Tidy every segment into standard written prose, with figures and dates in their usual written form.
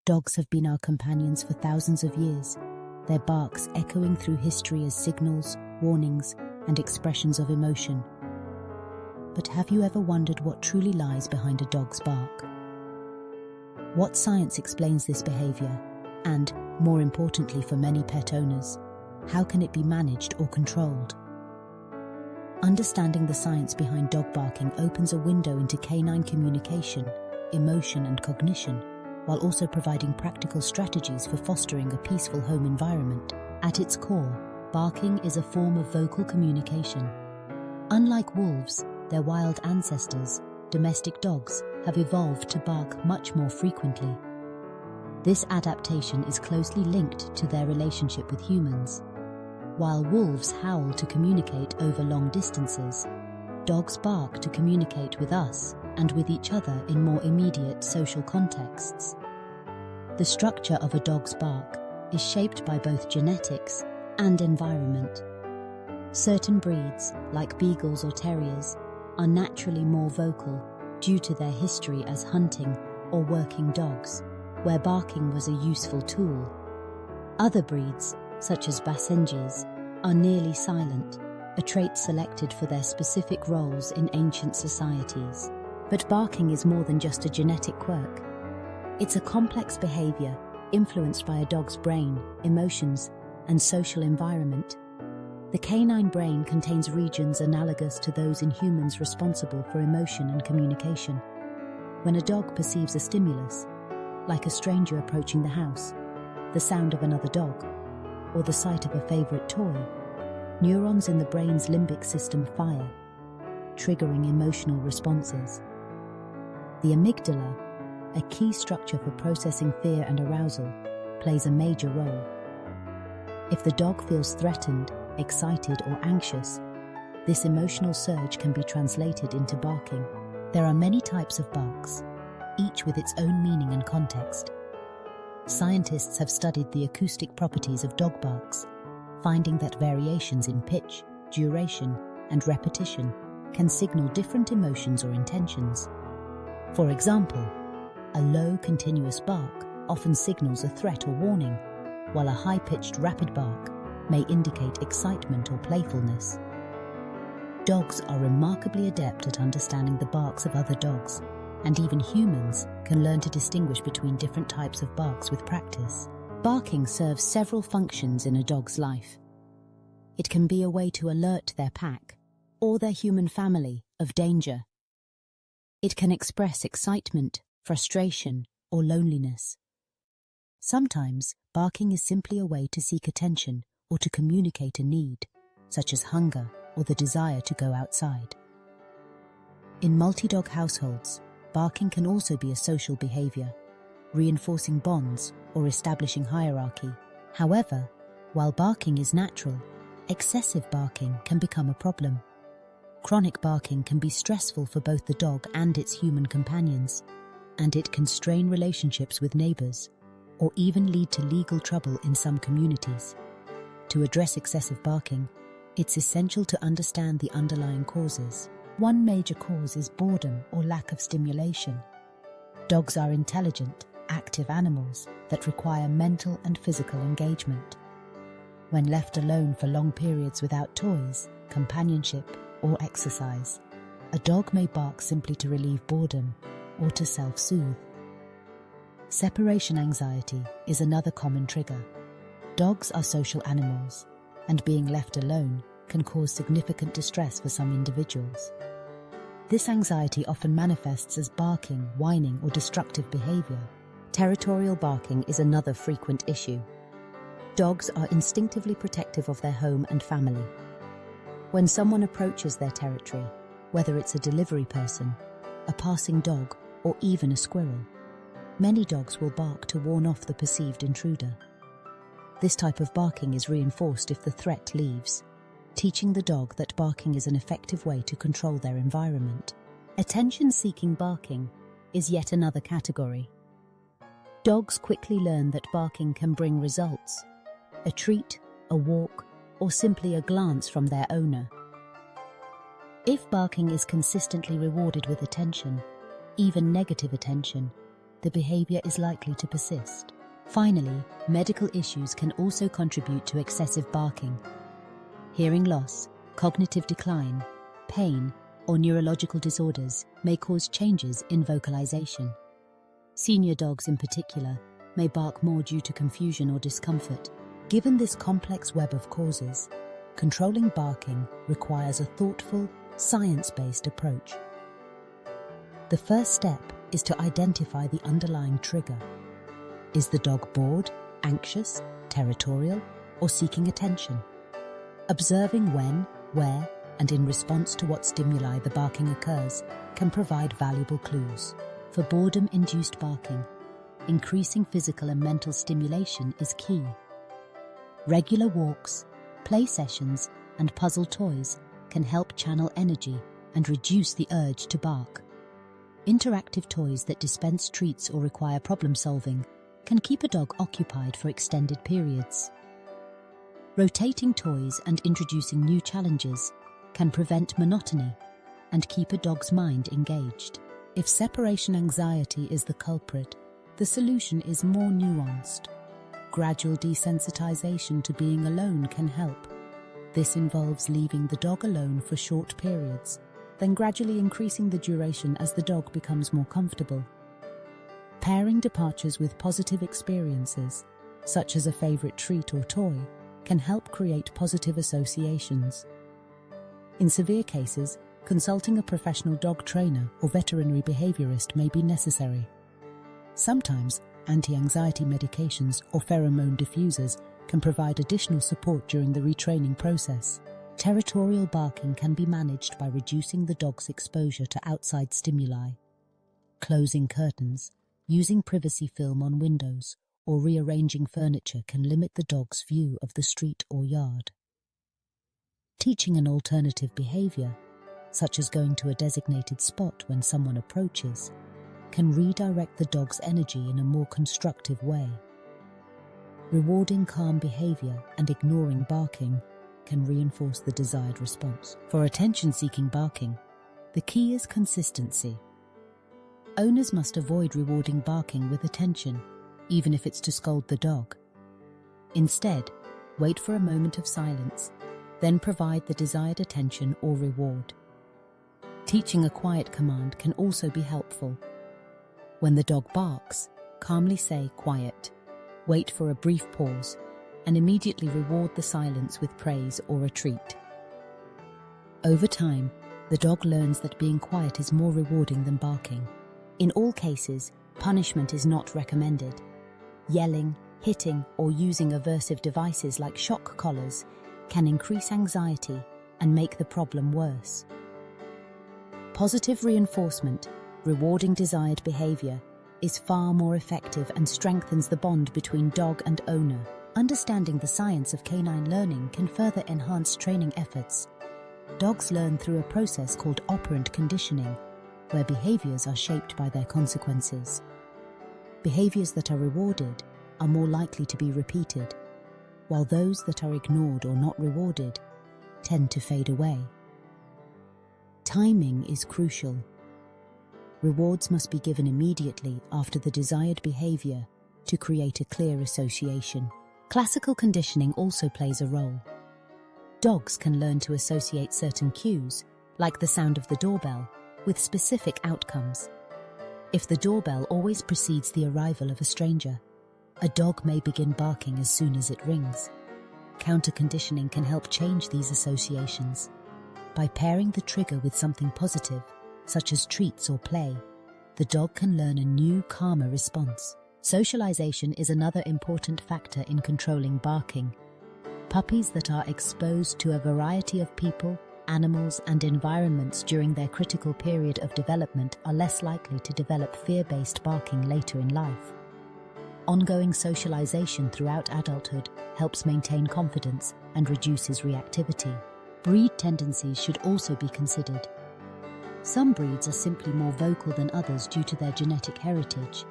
Dogs have been our companions for thousands of years, their barks echoing through history as signals, warnings, and expressions of emotion. But have you ever wondered what truly lies behind a dog's bark? What science explains this behavior? And, more importantly for many pet owners, how can it be managed or controlled? Understanding the science behind dog barking opens a window into canine communication, emotion, and cognition, while also providing practical strategies for fostering a peaceful home environment. At its core, barking is a form of vocal communication. Unlike wolves, their wild ancestors, domestic dogs have evolved to bark much more frequently. This adaptation is closely linked to their relationship with humans. While wolves howl to communicate over long distances, dogs bark to communicate with us and with each other in more immediate social contexts. The structure of a dog's bark is shaped by both genetics and environment. Certain breeds, like beagles or terriers, are naturally more vocal due to their history as hunting or working dogs, where barking was a useful tool. Other breeds, such as Basenjis, are nearly silent, a trait selected for their specific roles in ancient societies. But barking is more than just a genetic quirk. It's a complex behavior influenced by a dog's brain, emotions, and social environment. The canine brain contains regions analogous to those in humans responsible for emotion and communication. When a dog perceives a stimulus, like a stranger approaching the house, the sound of another dog, or the sight of a favorite toy, neurons in the brain's limbic system fire, triggering emotional responses. The amygdala, a key structure for processing fear and arousal, plays a major role. If the dog feels threatened, excited, or anxious, this emotional surge can be translated into barking. There are many types of barks, each with its own meaning and context. Scientists have studied the acoustic properties of dog barks, finding that variations in pitch, duration, and repetition can signal different emotions or intentions. For example, a low, continuous bark often signals a threat or warning, while a high-pitched, rapid bark may indicate excitement or playfulness. Dogs are remarkably adept at understanding the barks of other dogs, and even humans can learn to distinguish between different types of barks with practice. Barking serves several functions in a dog's life. It can be a way to alert their pack, or their human family, of danger. It can express excitement, frustration, or loneliness. Sometimes, barking is simply a way to seek attention or to communicate a need, such as hunger or the desire to go outside. In multi-dog households, barking can also be a social behavior, reinforcing bonds or establishing hierarchy. However, while barking is natural, excessive barking can become a problem. Chronic barking can be stressful for both the dog and its human companions, and it can strain relationships with neighbors, or even lead to legal trouble in some communities. To address excessive barking, it's essential to understand the underlying causes. One major cause is boredom or lack of stimulation. Dogs are intelligent, active animals that require mental and physical engagement. When left alone for long periods without toys, companionship, or exercise, a dog may bark simply to relieve boredom or to self-soothe. Separation anxiety is another common trigger. Dogs are social animals, and being left alone can cause significant distress for some individuals. This anxiety often manifests as barking, whining, or destructive behavior. Territorial barking is another frequent issue. Dogs are instinctively protective of their home and family. When someone approaches their territory, whether it's a delivery person, a passing dog, or even a squirrel, many dogs will bark to warn off the perceived intruder. This type of barking is reinforced if the threat leaves, teaching the dog that barking is an effective way to control their environment. Attention-seeking barking is yet another category. Dogs quickly learn that barking can bring results: a treat, a walk, or simply a glance from their owner. If barking is consistently rewarded with attention, even negative attention, the behavior is likely to persist. Finally, medical issues can also contribute to excessive barking. Hearing loss, cognitive decline, pain, or neurological disorders may cause changes in vocalization. Senior dogs in particular may bark more due to confusion or discomfort. Given this complex web of causes, controlling barking requires a thoughtful, science-based approach. The first step is to identify the underlying trigger. Is the dog bored, anxious, territorial, or seeking attention? Observing when, where, and in response to what stimuli the barking occurs can provide valuable clues. For boredom-induced barking, increasing physical and mental stimulation is key. Regular walks, play sessions, and puzzle toys can help channel energy and reduce the urge to bark. Interactive toys that dispense treats or require problem-solving can keep a dog occupied for extended periods. Rotating toys and introducing new challenges can prevent monotony and keep a dog's mind engaged. If separation anxiety is the culprit, the solution is more nuanced. Gradual desensitization to being alone can help. This involves leaving the dog alone for short periods, then gradually increasing the duration as the dog becomes more comfortable. Pairing departures with positive experiences, such as a favorite treat or toy, can help create positive associations. In severe cases, consulting a professional dog trainer or veterinary behaviorist may be necessary. Sometimes, anti-anxiety medications or pheromone diffusers can provide additional support during the retraining process. Territorial barking can be managed by reducing the dog's exposure to outside stimuli. Closing curtains, using privacy film on windows, or rearranging furniture can limit the dog's view of the street or yard. Teaching an alternative behavior, such as going to a designated spot when someone approaches, can redirect the dog's energy in a more constructive way. Rewarding calm behavior and ignoring barking can reinforce the desired response. For attention-seeking barking, the key is consistency. Owners must avoid rewarding barking with attention, even if it's to scold the dog. Instead, wait for a moment of silence, then provide the desired attention or reward. Teaching a quiet command can also be helpful. When the dog barks, calmly say "quiet," wait for a brief pause, and immediately reward the silence with praise or a treat. Over time, the dog learns that being quiet is more rewarding than barking. In all cases, punishment is not recommended. Yelling, hitting, or using aversive devices like shock collars can increase anxiety and make the problem worse. Positive reinforcement, rewarding desired behavior, is far more effective and strengthens the bond between dog and owner. Understanding the science of canine learning can further enhance training efforts. Dogs learn through a process called operant conditioning, where behaviors are shaped by their consequences. Behaviors that are rewarded are more likely to be repeated, while those that are ignored or not rewarded tend to fade away. Timing is crucial. Rewards must be given immediately after the desired behavior to create a clear association. Classical conditioning also plays a role. Dogs can learn to associate certain cues, like the sound of the doorbell, with specific outcomes. If the doorbell always precedes the arrival of a stranger, a dog may begin barking as soon as it rings. Counter-conditioning can help change these associations. By pairing the trigger with something positive, such as treats or play, the dog can learn a new, calmer response. Socialization is another important factor in controlling barking. Puppies that are exposed to a variety of people, animals, and environments during their critical period of development are less likely to develop fear-based barking later in life. Ongoing socialization throughout adulthood helps maintain confidence and reduces reactivity. Breed tendencies should also be considered. Some breeds are simply more vocal than others due to their genetic heritage.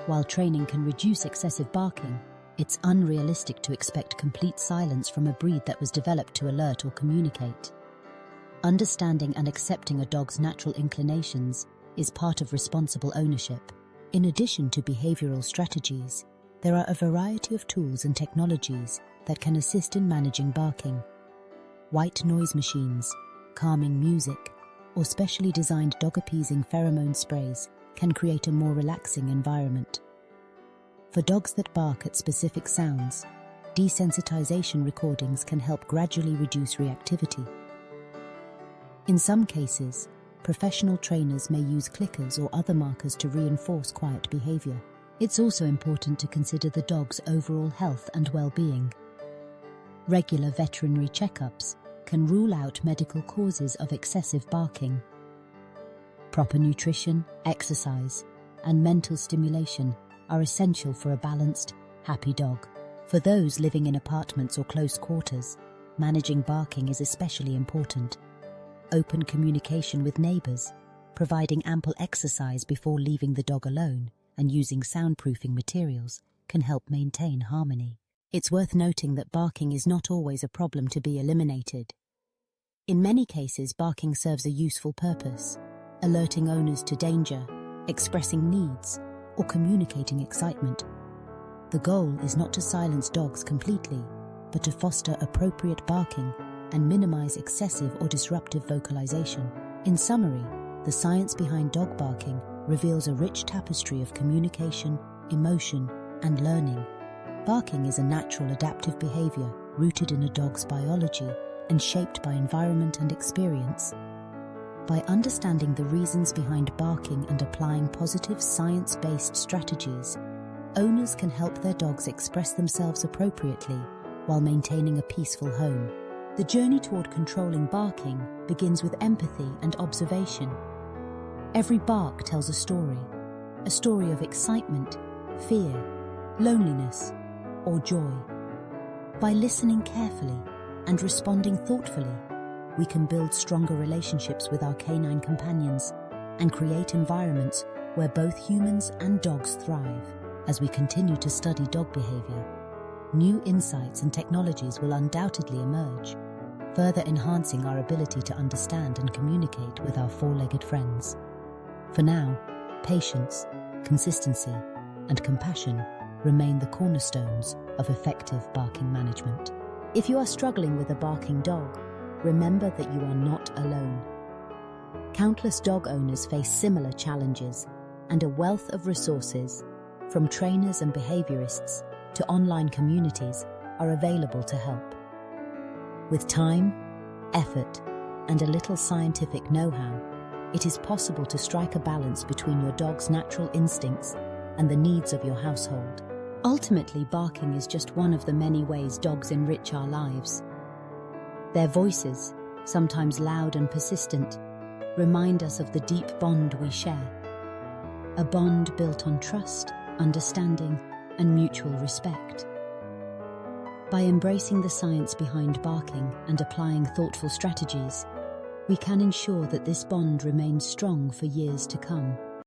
While training can reduce excessive barking, it's unrealistic to expect complete silence from a breed that was developed to alert or communicate. Understanding and accepting a dog's natural inclinations is part of responsible ownership. In addition to behavioral strategies, there are a variety of tools and technologies that can assist in managing barking. White noise machines, calming music, or specially designed dog-appeasing pheromone sprays can create a more relaxing environment. For dogs that bark at specific sounds, desensitization recordings can help gradually reduce reactivity. In some cases, professional trainers may use clickers or other markers to reinforce quiet behavior. It's also important to consider the dog's overall health and well-being. Regular veterinary checkups can rule out medical causes of excessive barking. Proper nutrition, exercise, and mental stimulation are essential for a balanced, happy dog. For those living in apartments or close quarters, managing barking is especially important. Open communication with neighbors, providing ample exercise before leaving the dog alone, and using soundproofing materials can help maintain harmony. It's worth noting that barking is not always a problem to be eliminated. In many cases, barking serves a useful purpose, alerting owners to danger, expressing needs, or communicating excitement. The goal is not to silence dogs completely, but to foster appropriate barking and minimize excessive or disruptive vocalization. In summary, the science behind dog barking reveals a rich tapestry of communication, emotion, and learning. Barking is a natural adaptive behavior rooted in a dog's biology and shaped by environment and experience. By understanding the reasons behind barking and applying positive science-based strategies, owners can help their dogs express themselves appropriately while maintaining a peaceful home. The journey toward controlling barking begins with empathy and observation. Every bark tells a story of excitement, fear, loneliness, or joy. By listening carefully and responding thoughtfully, we can build stronger relationships with our canine companions and create environments where both humans and dogs thrive. As we continue to study dog behavior, new insights and technologies will undoubtedly emerge, further enhancing our ability to understand and communicate with our four-legged friends. For now, patience, consistency, and compassion remain the cornerstones of effective barking management. If you are struggling with a barking dog, remember that you are not alone. Countless dog owners face similar challenges, and a wealth of resources, from trainers and behaviorists to online communities, are available to help. With time, effort, and a little scientific know-how, it is possible to strike a balance between your dog's natural instincts and the needs of your household. Ultimately, barking is just one of the many ways dogs enrich our lives. Their voices, sometimes loud and persistent, remind us of the deep bond we share. A bond built on trust, understanding, and mutual respect. By embracing the science behind barking and applying thoughtful strategies, we can ensure that this bond remains strong for years to come.